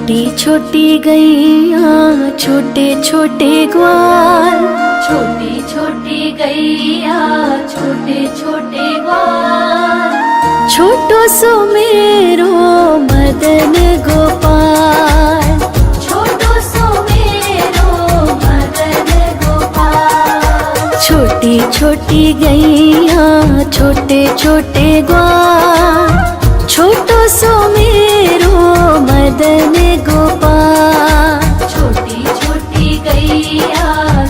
छोटी छोटी गैया छोटे छोटे ग्वाल, छोटी छोटी गैया छोटे छोटे ग्वाल, छोटो सो मेरो मदन गोपाल, छोटो सो मेरो मदन गोपाल। छोटी छोटी गैया छोटे छोटे ग्वाल, छोटो सो मेरो मदन गोपाल। छोटी छोटी गैया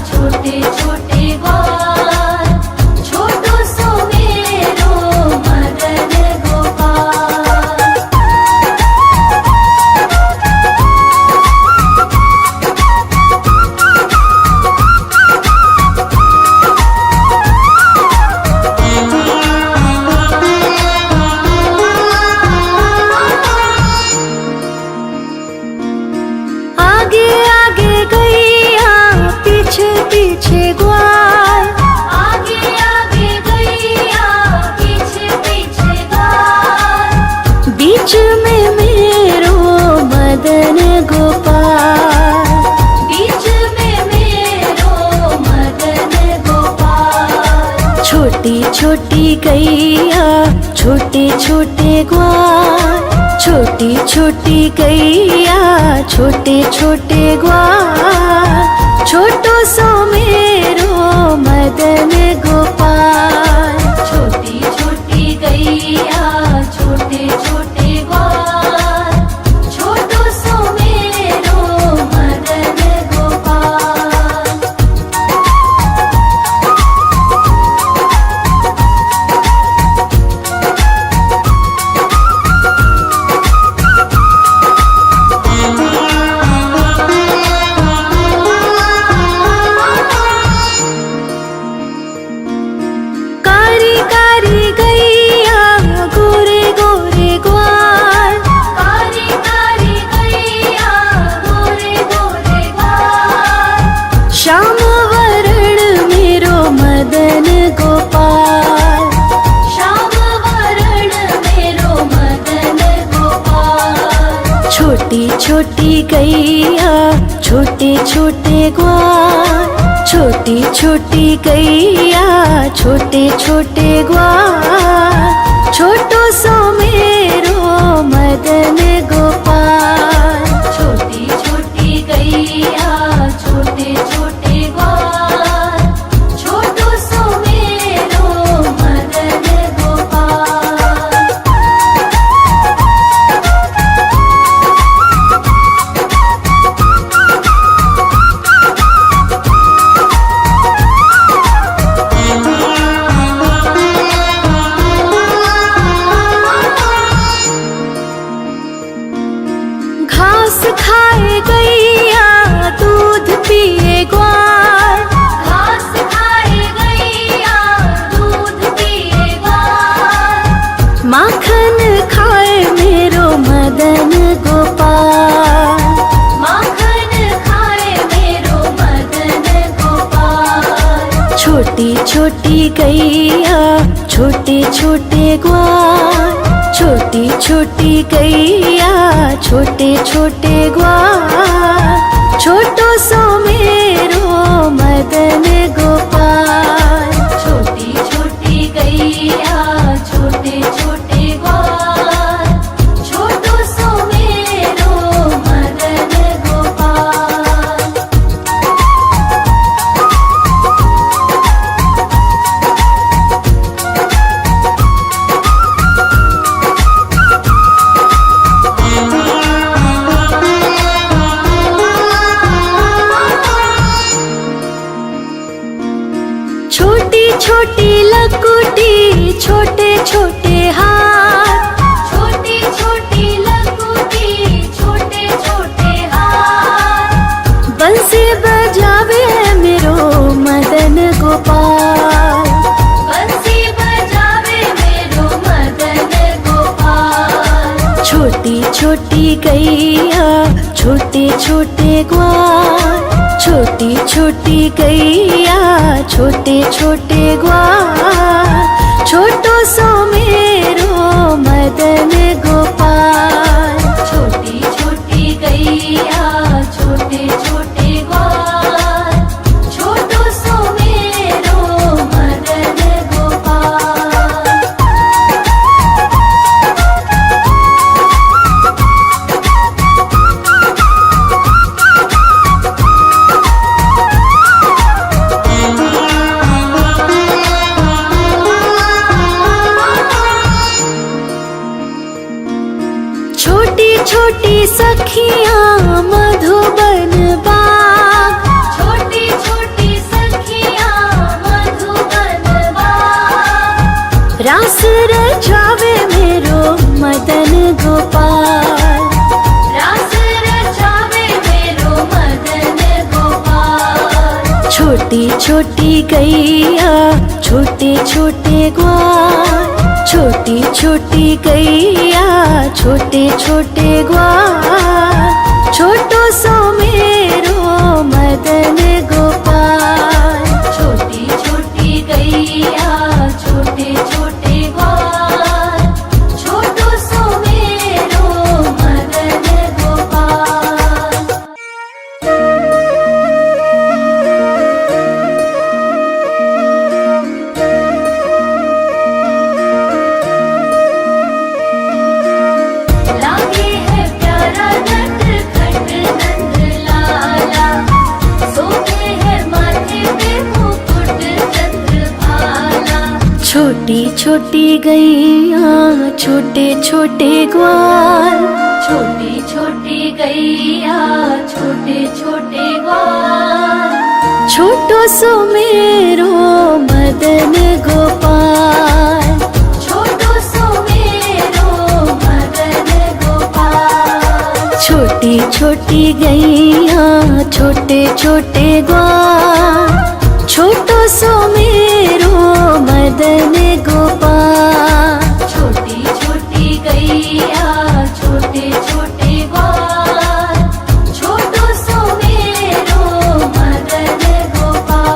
छोटे छोटे ग्वाल, छोटो सो मेरो मदन गोपाल। आगे आगे गैया पीछे पीछे ग्वाल, आगे आगे गैया पीछे पीछे ग्वाल, बीच में मेरो मदन गोपाल। बीच में मेरो मदन गोपाल। छोटी छोटी गैया छोटे छोटे ग्वाल, छोटी छोटी गैया छोटे छोटे ग्वाल, छोटो सो मेरो मदन गोपाल। छोटी छोटी गैया छोटे छोटे ग्वाल, छोटो सो मेरो मदन गोपाल। कारी कारी गैया गोरे गोरे ग्वाल, कारी कारी गैया गोरे गोरे ग्वाल, श्याम वरण मेरो मदन गोपाल। श्याम वरण मेरो मदन गोपाल। छोटी छोटी गैया छोटे छोटे ग्वाल, छोटी छोटी गैया छोटे छोटे ग्वाल, छोटो सो मेरो मदन गोपाल। छोटी छोटी गैया छोटे छोटे ग्वाल, छोटो सो मेरो मदन गोपाल। घास खाए गैया दूध पिए ग्वाल, घास खाए गैया दूध पिए ग्वाल, माखन खाए मेरो मदन गोपाल। माखन खाए मेरो मदन गोपाल। छोटी छोटी गैया छोटे छोटे ग्वाल, छोटी छोटी गैया छोटे छोटे ग्वाल, छोटो सो मेरो मदन गोपाल। छोटी छोटी गैया छोटे छोटे ग्वाल, छोटो सो मेरो मदन गोपाल। छोटी छोटी लकुटी छोटे छोटे हाथ, छोटी छोटी लकुटी छोटे छोटे हाथ, बंसी बजावे मेरो मदन गोपाल। बंसी बजावे मेरो मदन गोपाल। छोटी छोटी गैया छोटे छोटे ग्वाल, छोटी छोटी गैया छोटे छोटे ग्वाल, छोटो सो मेरो मदन गोपाल। छोटी छोटी गैया रास रचावे मेरो मदन गोपाल। रास रचावे मेरो मदन गोपाल। छोटी छोटी गैया छोटे छोटे ग्वाल। छोटी छोटी गैया छोटे छोटे ग्वाल। छोटो सो मेरो मदन गोपाल। छोटी छोटी गैया छोटे छोटे ग्वाल। छोटो सो मेरो मदन गोपाल। लागे है प्यारा नटखट नंद लाला। सोते है माथे पे मुकुट चंद्रभाला। छोटी छोटी गैया छोटे छोटे ग्वाल। छोटी छोटी गैया छोटे छोटे ग्वाल। छोटो सो मेरो मदन गोपाल। छोटो सो मेरो मदन गोपाल। छोटी छोटी गैया छोटे छोटे ग्वाल। छोटो सो मेरो मदन गोपाल। छोटी छोटी गैया छोटे छोटे ग्वाल। छोटो सो मेरो मदन गोपाल।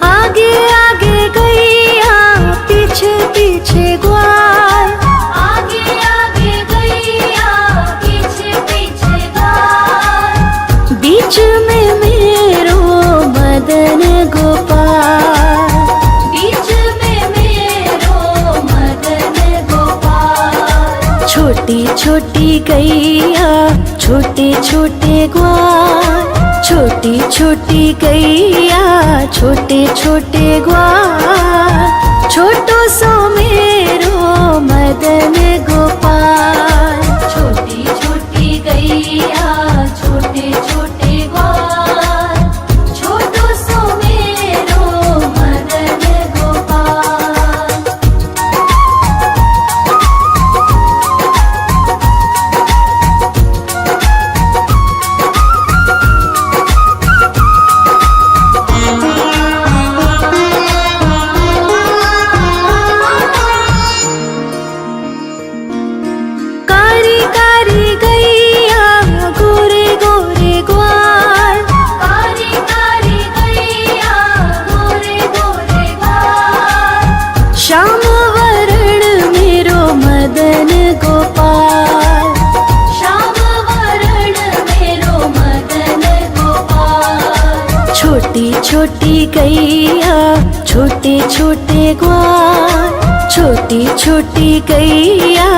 आगे आगे गैया पीछे पीछे ग्वाल। आगे आगे गैया पीछे पीछे ग्वाल। बीच में मेरो मदन गोपाल। बीच में मेरो मदन गोपाल। छोटी छोटी गैया छोटे छोटे ग्वाल। छोटी छोटी गैया छोटे छोटे ग्वाल। छोटो सो मेरो मदन गोपाल। छोटी छोटी गैया छोटे छोटे ग्वाल। छोटो सो मेरो मदन गोपाल। कारी कारी गैया गोरे गोरे ग्वाल। कारी कारी गैया गोरे गोरे ग्वाल। श्याम वरण मेरो मदन गोपाल। श्याम वरण मेरो मदन गोपाल। छोटी छोटी गैया छोटे छोटे ग्वाल। छोटी छोटी गैया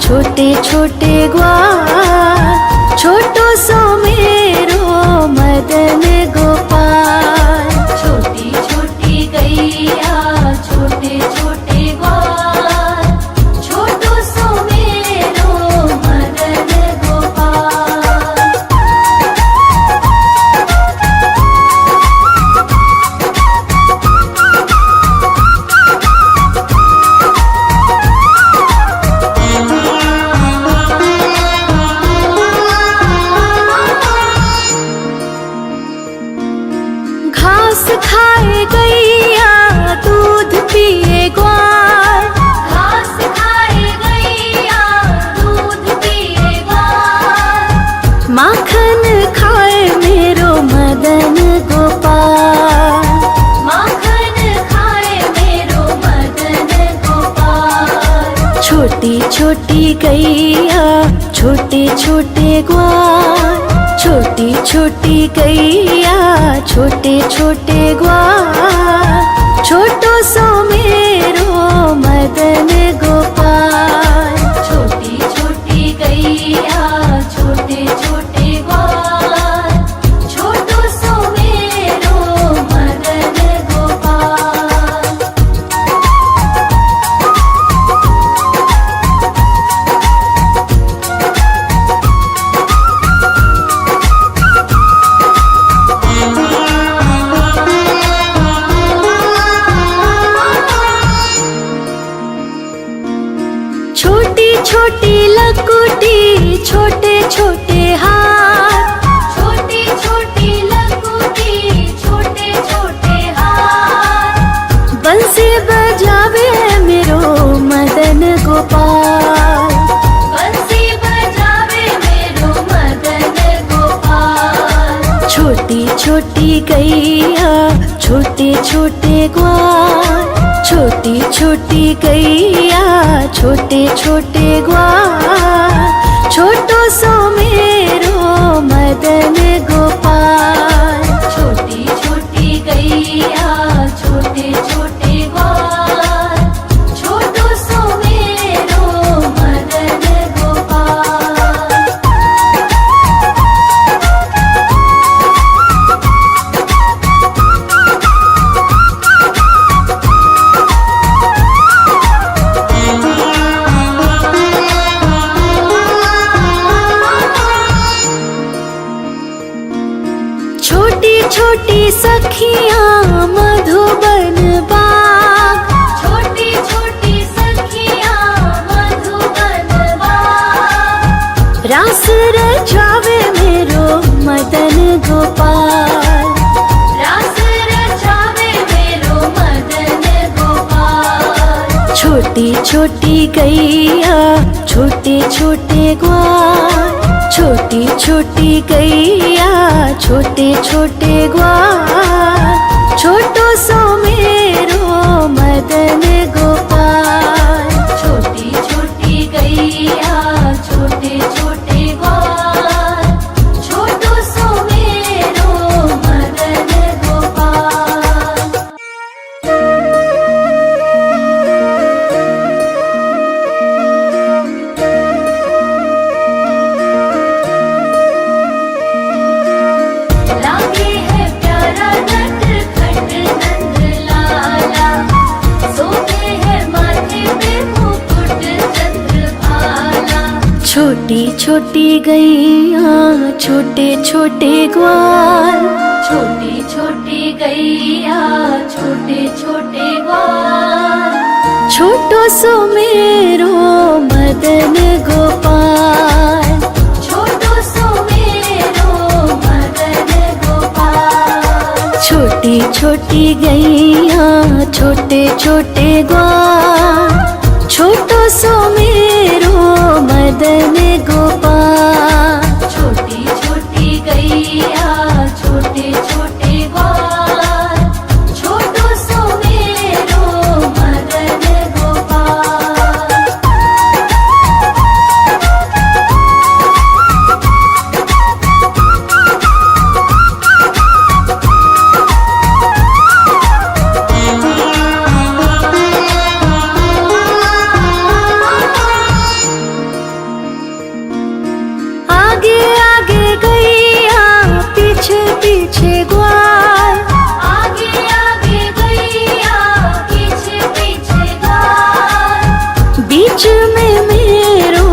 छोटे छोटे ग्वाल। छोटो सो मेरो मदन गोपाल। छोटी छोटी गैया छोटे छोटे ग्वाल। छोटो सो मेरो मदन गोपाल। घास खाए गैया दूध पिए ग्वाल। घास खाए गैया दूध पिए ग्वाल। माखन खाए मेरो मदन गोपाल। माखन खाए मेरो मदन गोपाल। छोटी छोटी गैया छोटे छोटे ग्वाल। छोटी छोटी गैया छोटे छोटे ग्वाल। छोटो सो मेरो मदन गोपाल। छोटी छोटी गैया छोटे छोटे ग्वाल। छोटो सो मेरो मदन छोटी गैया छोटे छोटे ग्वाल, छोटी छोटी गैया छोटे छोटे ग्वाल, छोटो सो मेरो मदन गोपाल। छोटी छोटी गैया छोटे छोटे ग्वाल, छोटो सो मेरो मदन गोपाल। छोटी छोटी सखियाँ मधुबन बाग, छोटी छोटी सखियाँ मधुबन बाग, रास रचावे मेरो मदन गोपाल। रास रचावे मेरो मदन गोपाल। छोटी छोटी गैया छोटे छोटे ग्वाल, छोटी छोटी गैया छोटे छोटे ग्वाल, छोटो सो मेरो मदन गोपाल। छोटी छोटी गैया छोटे छोटे ग्वाल, छोटो सो मेरो मदन गोपाल। लागे है प्यारा नटखट नंद लाला, सोते है माथे पे मुकुट चंद्रभाला। छोटी छोटी गैया छोटे छोटे ग्वाल, छोटी छोटी गैया छोटे छोटे ग्वाल, छोटो सो मेरो मदन गोपाल। छोटो सो मेरो मदन गोपाल। छोटी छोटी गैया छोटे छोटे ग्वाल, छोटो सो मेरो मदन गोपाल। छोटी छोटी गैया छोटे छोटे ग्वाल, छोटो सो मेरो मदन गोपाल। आगे आगे गैया पीछे पीछे ग्वाल, आगे आगे गैया पीछे पीछे ग्वाल, बीच में मेरो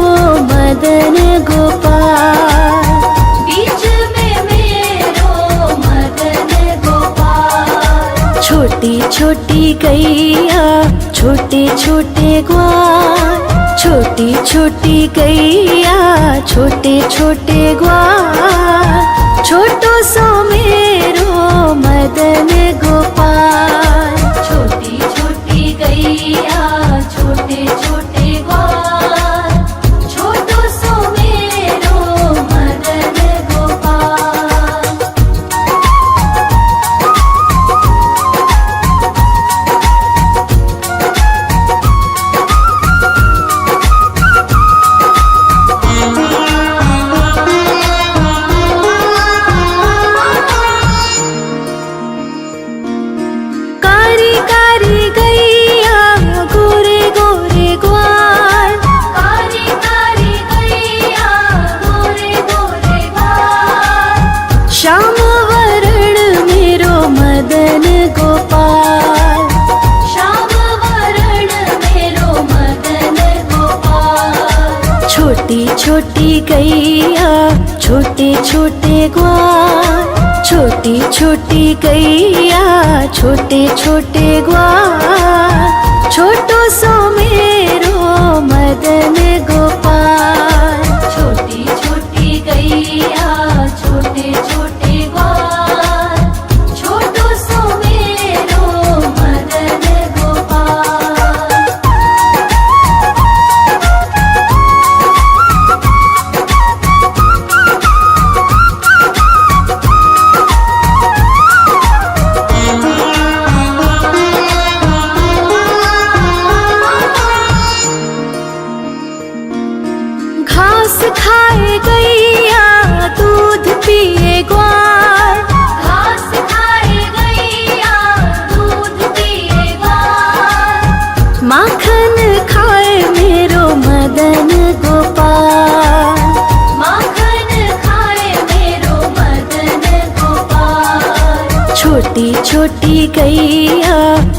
मदन गोपाल। बीच में मेरो मदन गोपाल। छोटी छोटी गैया छोटे छोटे ग्वाल, छोटी छोटी गैया छोटे छोटे ग्वाल, छोटो सो मेरो मदन गोपाल। छोटी छोटी गैया छोटे छोटे ग्वाल, छोटो सो मेरो मदन गोपाल। कारी कारी गैया गोरे गोरे ग्वाल, कारी कारी गैया गोरे गोरे ग्वाल, श्याम वरण मेरो मदन गोपाल। श्याम वरण मेरो मदन गोपाल। छोटी छोटी गैया छोटे छोटे ग्वाल, छोटी छोटी गैया छोटे छोटे ग्वाल, छोटो सो मेरो मदन गोपाल। छोटी छोटी गैया छोटे छोटे ग्वाल, छोटो सो मेरो मदन गोपाल। छोटी छोटी गैया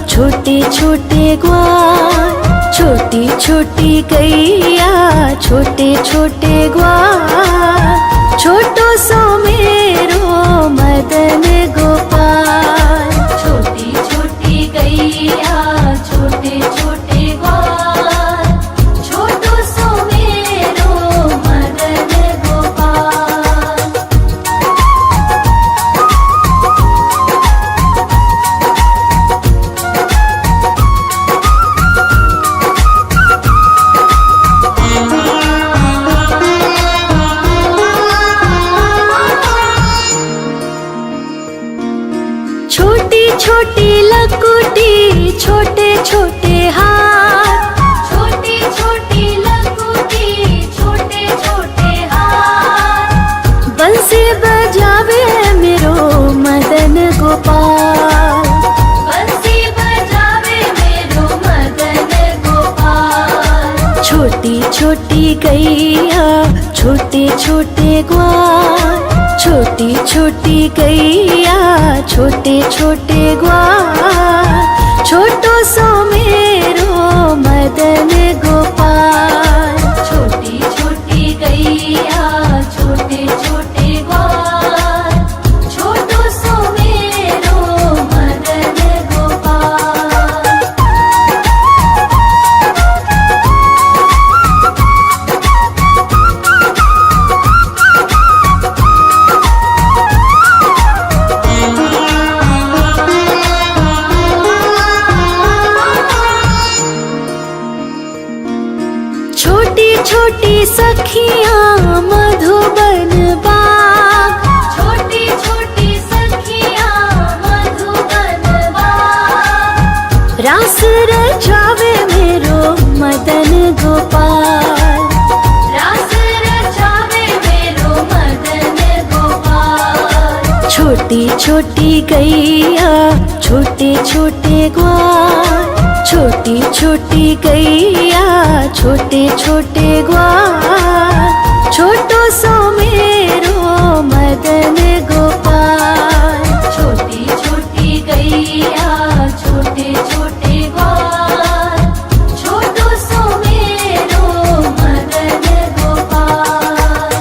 छोटे छोटे ग्वाल, छोटी छोटी गैया छोटे छोटे ग्वाल, छोटो सो मेरो मदन गोपाल। छोटी छोटी गैया छोटे छोटे ग्वाल, छोटो सो मेरो मदन गोपाल। छोटी छोटी लकुटी छोटे छोटे हाथ, छोटी छोटी लकुटी छोटे छोटे हाथ, बंसी बजावे मेरो मदन गोपाल। बंसी बजावे मेरो मदन गोपाल। छोटी छोटी गैया छोटे छोटे ग्वाल, छोटी छोटी गैया छोटे छोटे ग्वाल, छोटो सो मेरो मदन गोपाल। छोटी छोटी गैया छोटे छोटे ग्वाल, छोटो सो मेरो मदन गोपाल। छोटी छोटी सखियाँ मधुबन बाग, छोटी छोटी सखियाँ मधुबन बाग, रास रचावे मेरो मदन गोपाल। रास रचावे मेरो मदन गोपाल। छोटी छोटी गैया छोटे छोटे ग्वाल, छोटी छोटी गैया छोटे छोटे ग्वाल, छोटो सो मेरो मदन गोपाल। छोटी छोटी गैया छोटे छोटे ग्वाल, छोटो सो मेरो मदन गोपाल।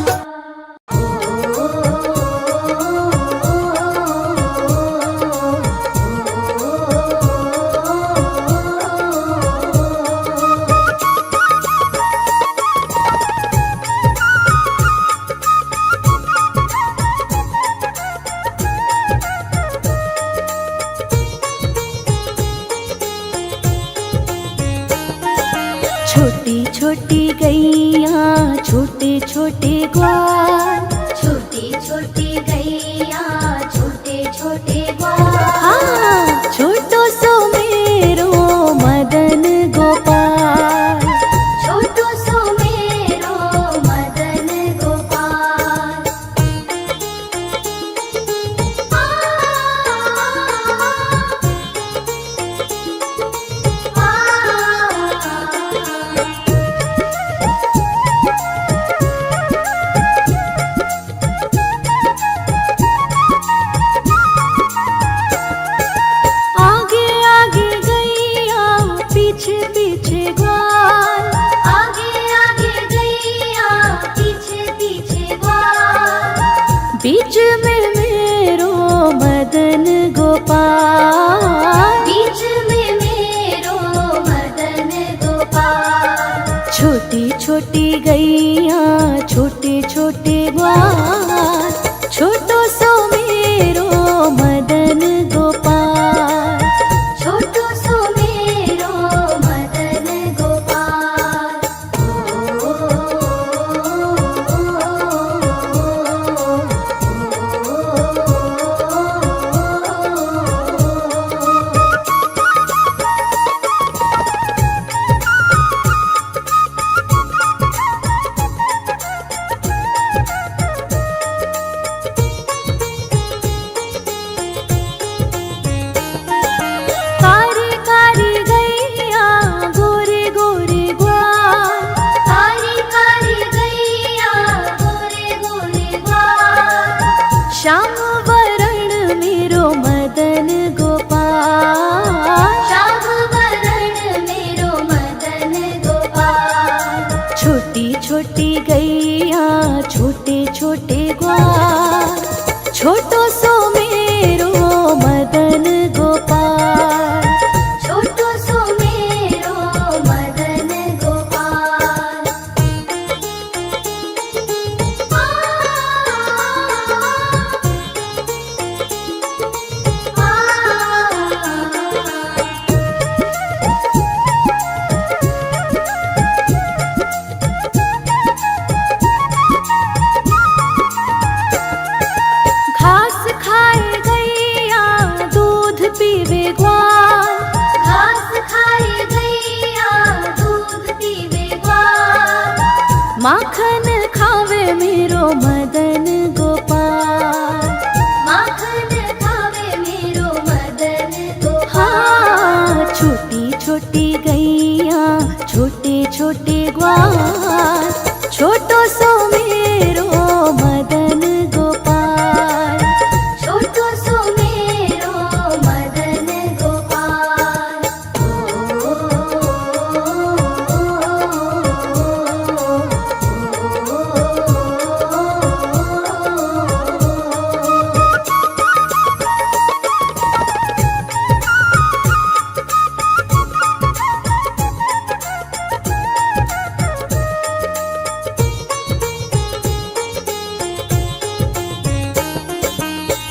छोटी छोटी गैया छोटे छोटे ग्वाल, छोटी छोटी गैया छोटे छोटे ग्वाल, हाँ छोटो सो मेरो मदन गोपाल। छोटो सो मेरो मदन गोपाल। आगे आगे गैया पीछे पीछे ग्वाल, आगे आगे गैया पीछे पीछे ग्वाल, बीच में मेरो मदन गोपाल। बीच में मेरो मदन गोपाल। छोटी छोटी गैया छोटे छोटे ग्वाल, छोटो सो मेरो मदन गोपाल। छोटो सो मेरो मदन गोपाल। मदन गोपाल। श्याम वरण मेरो मदन गोपाल। छोटी छोटी गैया छोटे छोटे ग्वाल, छोटो सो मेरो मदन गोपाल। छोटो सो मेरो मदन गोपाल। घास खाए गैया दूध पीवे ग्वाल, घास खाए गैया दूध पीवे ग्वाल। माखन खावे मेरो मदन गोपाल। माखन खावे मेरो मदन गोपाल। हाँ, छोटी छोटी गैया छोटे छोटे ग्वाल, छोटो सो मेरो मदन गोपाल। छोटो सो मेरो मदन गोपाल।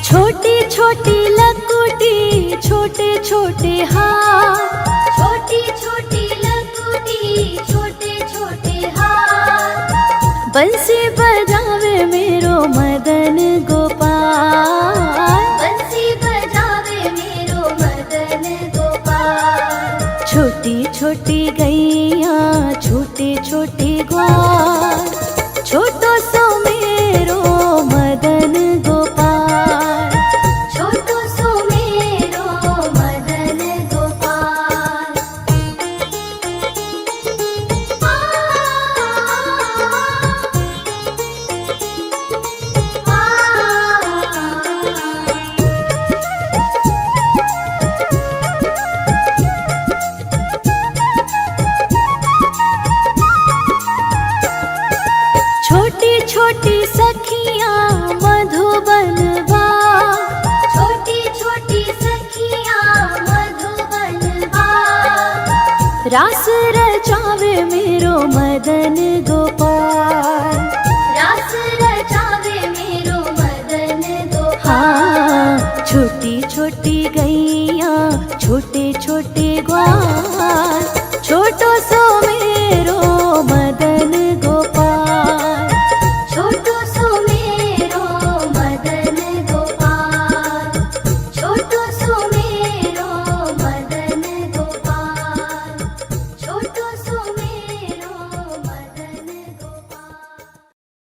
छोटी छोटी लकुटी छोटे छोटे हाथ, छोटी छोटी लकुटी छोटे छोटे हाथ। बंसी बजावे मेरो मदन गोपाल। बंसी बजावे मेरो मदन गोपाल। छोटी छोटी गैया छोटे छोटे ग्वाल, छोटो सो मेरो मदन गोपाल। छोटो सो मेरो मदन गोपाल। छोटी छोटी सखियाँ मधुबन बाग, छोटी छोटी सखियाँ मधुबन बाग। रास रचावे मेरो मदन गोपाल। रास रचावे मेरो मदन गोपाल। हाँ, छोटी छोटी गैया छोटे छोटे ग्वाल, छोटो सो